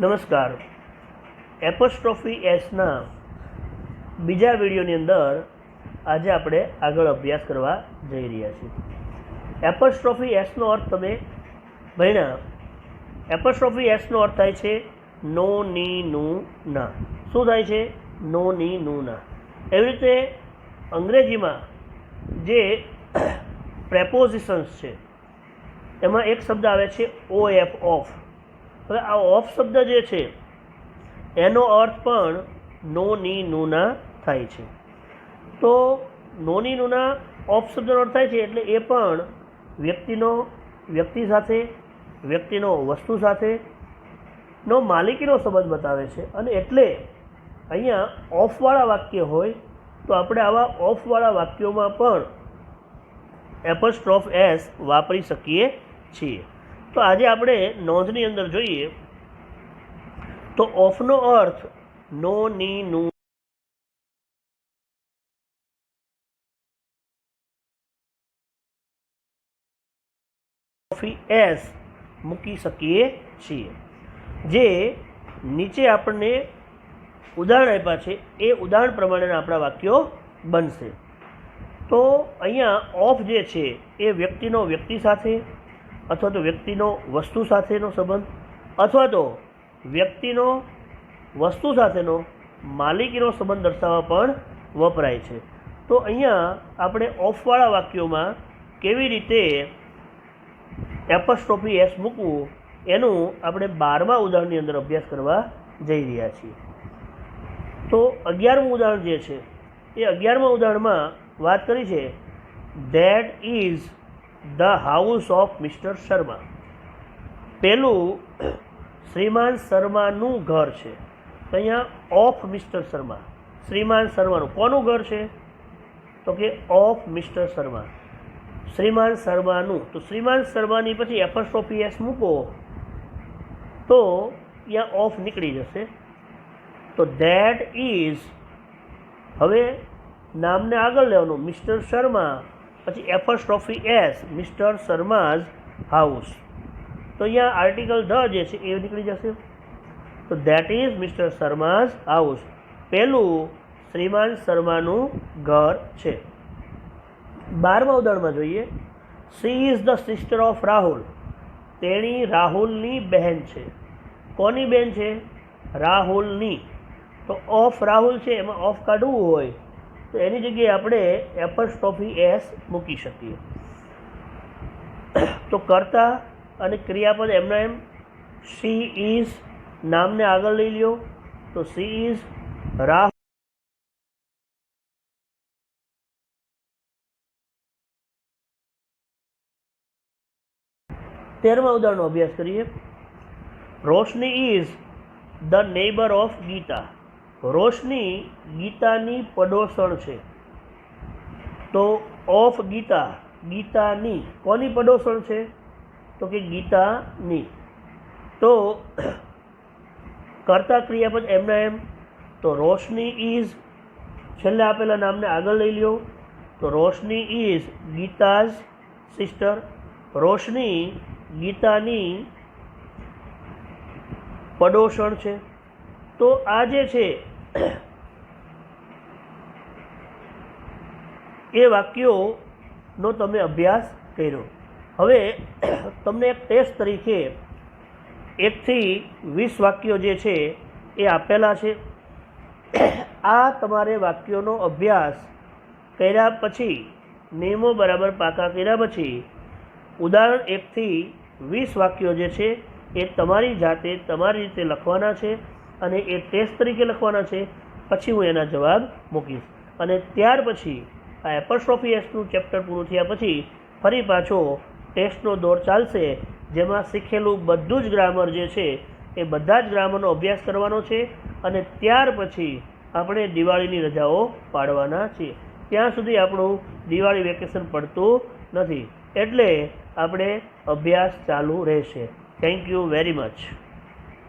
નમસ્કાર. એપોસ્ટ્રોફી એસના બીજા વિડીયોની અંદર આજે આપણે આગળ અભ્યાસ કરવા જઈ રહ્યા છીએ. એપોસ્ટ્રોફી એસનો અર્થ તમે ભણ્યા. એપોસ્ટ્રોફી એસનો અર્થ થાય છે નો, ની, નું, ના. શું થાય છે? નો, ની, નું, ના. એવી રીતે અંગ્રેજીમાં જે પ્રેપોઝિશન્સ છે એમાં એક શબ્દ આવે છે OF, ઓફ. હવે આ ઓફ શબ્દ જે છે એનો અર્થ પણ નો, ની, નું, ના થાય છે. તો નો, ની, નું, ના ઓફ શબ્દનો અર્થ થાય છે એટલે એ પણ વ્યક્તિ સાથે, વ્યક્તિનો વસ્તુ સાથેનો માલિકીનો સંબંધ બતાવે છે. અને એટલે અહીંયા ઓફવાળા વાક્ય હોય તો આપણે આવા ઓફવાળા વાક્યોમાં પણ એપોસ્ટ્રોફ એસ વાપરી શકીએ છીએ. તો આજે આપણે નોંધની અંદર જોઈએ તો ઓફનો અર્થ નો, ની, નું, એસ મૂકી શકીએ છીએ. જે નીચે આપણને ઉદાહરણ આપ્યા છે એ ઉદાહરણ પ્રમાણેના આપણા વાક્યો બનશે. તો અહીંયા ઓફ જે છે એ વ્યક્તિનો વ્યક્તિ સાથે અથવા તો વ્યક્તિનો વસ્તુ સાથેનો સંબંધ અથવા તો વ્યક્તિનો વસ્તુ સાથેનો માલિકીનો સંબંધ દર્શાવવા પણ વપરાય છે. તો અહીંયા આપણે ઓફવાળા વાક્યોમાં કેવી રીતે એપોસ્ટ્રોફી એસ મૂકવું એનું આપણે 12મા ઉદાહરણની અંદર અભ્યાસ કરવા જઈ રહ્યા છીએ. તો 11મું ઉદાહરણ જે છે એ 11મા ઉદાહરણમાં વાત કરી છે that is the house of mister Sharma. પેલું શ્રીમાન શર્માનું ઘર છે. તો અહીંયા ઓફ મિસ્ટર શર્મા, શ્રીમાન શર્માનું. કોનું ઘર છે? તો કે ઓફ મિસ્ટર શર્મા, શ્રીમાન શર્માનું. તો શ્રીમાન શર્માની પછી એપોસ્ટ્રોફી એસ મૂકો તો અહીંયા ઓફ નીકળી જશે. તો ધેટ ઇઝ, હવે નામને આગળ લેવાનું, મિસ્ટર શર્મા પછી apostrophe S, mister Sharma's house. તો અહીંયા આર્ટિકલ ધ જે છે એ નીકળી જશે. તો that is mister Sharma's house. પહેલું શ્રીમાન શર્માનું ઘર છે. 12મા ઉદાહરણમાં જોઈએ she is the sister of Rahul. તેણી રાહુલની બહેન છે. કોની બહેન છે? રાહુલની. તો ઓફ રાહુલ છે એમાં ઓફ કાઢવું હોય તો એની જગ્યાએ આપણે એપોસ્ટ્રોફી એસ મૂકી શકીએ. તો કર્તા અને ક્રિયાપદ એમના એમ. સી ઇઝ, નામને આગળ લઈ લ્યો તો સી ઇઝ રાહુલ. તેરમા ઉદાહરણનો અભ્યાસ કરીએ. Roshni is the neighbour of Gita. Roshni ગીતાની પડોશણ છે. તો ઓફ ગીતા, ગીતાની. કોની પડોશણ છે? તો કે ગીતાની. તો કર્તા ક્રિયાપદ એમના એમ. તો રોશની ઇઝ, છેલ્લે આપેલા નામને આગળ લઈ લ્યો તો રોશની ઇઝ ગીતાઝ સિસ્ટર. રોશની ગીતાની પડોશણ છે. તો આ જે છે એ વાક્યોનો તમે અભ્યાસ કર્યો. હવે તમને એક ટેસ્ટ તરીકે 1 થી 20 વાક્યો જે છે એ આપેલા છે. આ તમારે વાક્યોનો અભ્યાસ કર્યા પછી, નિયમો બરાબર પાકા કર્યા પછી ઉદાહરણ 1 થી 20 વાક્યો જે છે એ તમારી જાતે તમારી રીતે લખવાના છે અને એ ટેસ્ટ તરીકે લખવાના છે. પછી હું એના જવાબ મૂકીશ અને ત્યાર પછી આ એપોસ્ટ્રોફી એસનું ચેપ્ટર પૂરું થયા પછી ફરી પાછો ટેસ્ટનો દોર ચાલશે, જેમાં શીખેલું બધું જ ગ્રામર જે છે એ બધા જ ગ્રામરનો અભ્યાસ કરવાનો છે અને ત્યાર પછી આપણે દિવાળીની રજાઓ પાડવાના છીએ. ત્યાં સુધી આપણું દિવાળી વેકેશન પડતું નથી એટલે આપણે અભ્યાસ ચાલુ રહેશે. Thank you very much.